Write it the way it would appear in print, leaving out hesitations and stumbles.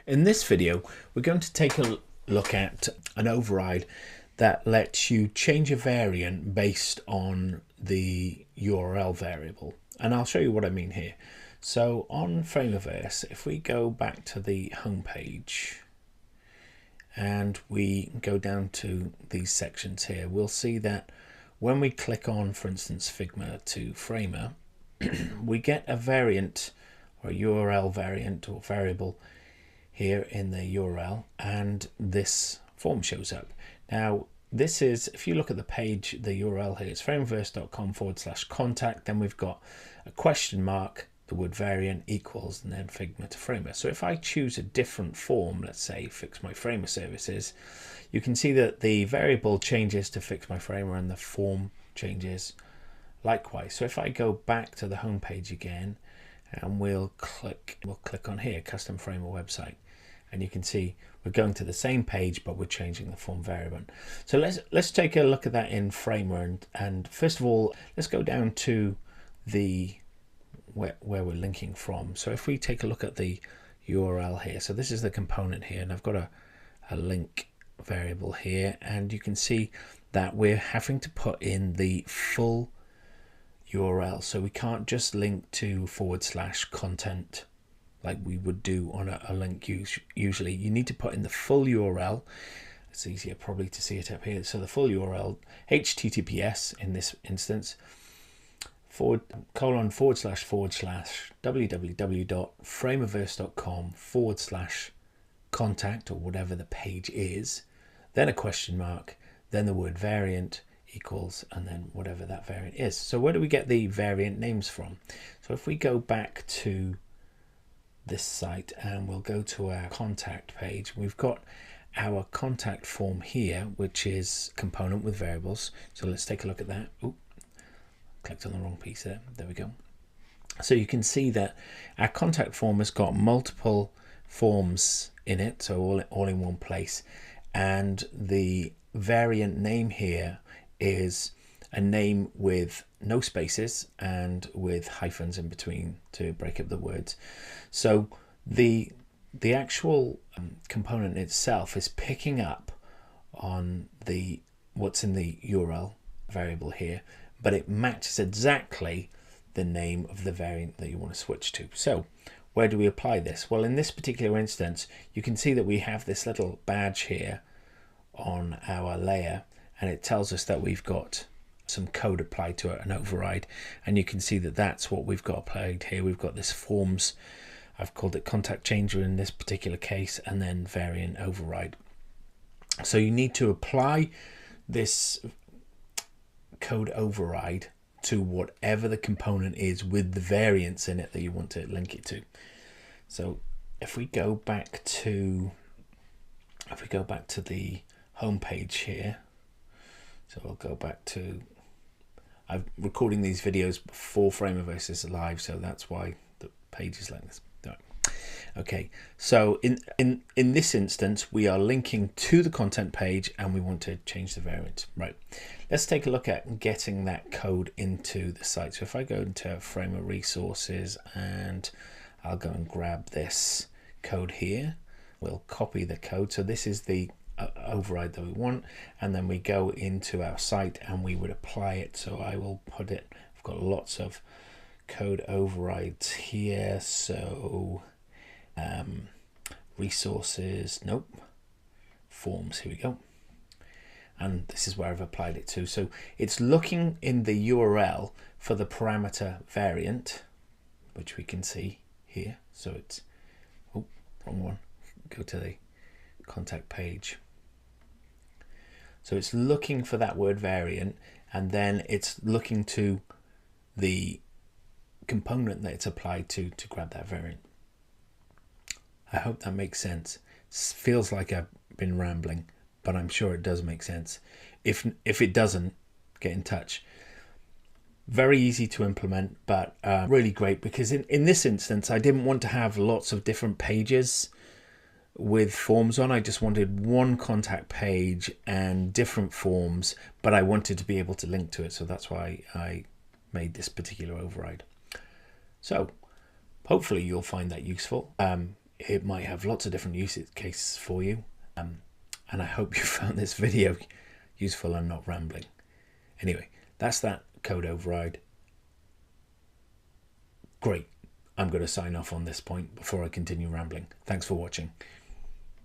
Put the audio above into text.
In this video, we're going to take a look at an override that lets you change a variant based on the URL variable. And I'll show you what I mean here. So on Framerverse, if we go back to the home page and we go down to these sections here, we'll see that when we click on, for instance, Figma to Framer, we get a variant or a URL variant or variable here in the URL, and this form shows up. Now this is, if you look at the page, the URL here, it's framerverse.com/contact, then we've got a question mark, the word variant equals, and then Figma to Framer. So if I choose a different form, let's say fix my Framer services, you can see that the variable changes to fix my Framer and the form changes likewise. So if I go back to the home page again, and we'll click on here, custom Framer website, and you can see we're going to the same page, but we're changing the form variable. So let's take a look at that in Framer, and first of all, let's go down to the where we're linking from. So if we take a look at the URL here, so this is the component here, and I've got a link variable here, and you can see that we're having to put in the full URL, so we can't just link to /content like we would do on a link usually. You need to put in the full URL. It's easier probably to see it up here. So the full URL, HTTPS in this instance, www.framerverse.com/contact, or whatever the page is, then a question mark, then the word variant equals, and then whatever that variant is. So where do we get the variant names from? So if we go back to this site and we'll go to our contact page, we've got our contact form here, which is component with variables. So let's take a look at that. Ooh, clicked on the wrong piece there. There we go. So you can see that our contact form has got multiple forms in it, so all in one place, and the variant name here is a name with no spaces and with hyphens in between to break up the words. So the actual component itself is picking up on what's in the URL variable here, but it matches exactly the name of the variant that you want to switch to. So where do we apply this? Well, in this particular instance, you can see that we have this little badge here on our layer, and it tells us that we've got some code applied to it, an override, and you can see that that's what we've got applied here. We've got this forms, I've called it contact changer in this particular case, and then variant override. So you need to apply this code override to whatever the component is with the variants in it that you want to link it to. So if we go back to the home page here, so I'll go back to, I'm recording these videos before Framerverse is live, so that's why the page is like this. Okay, so in this instance, we are linking to the content page and we want to change the variant. Right, let's take a look at getting that code into the site. So if I go into Framer resources and I'll go and grab this code here, we'll copy the code. So this is the override that we want, and then we go into our site and we would apply it. So I will put it, I've got lots of code overrides here, so resources, nope, forms, here we go, and this is where I've applied it to. So it's looking in the URL for the parameter variant, which we can see here. So it's, oh, wrong one, go to the contact page. So it's looking for that word variant, and then it's looking to the component that it's applied to grab that variant. I hope that makes sense. Feels like I've been rambling, but I'm sure it does make sense. If it doesn't, get in touch. Very easy to implement, but really great, because in this instance, I didn't want to have lots of different pages with forms on. I just wanted one contact page and different forms, but I wanted to be able to link to it. So that's why I made this particular override. So hopefully you'll find that useful. it might have lots of different use cases for you. And I hope you found this video useful and not rambling. Anyway, that's that code override. Great. I'm going to sign off on this point before I continue rambling. Thanks for watching.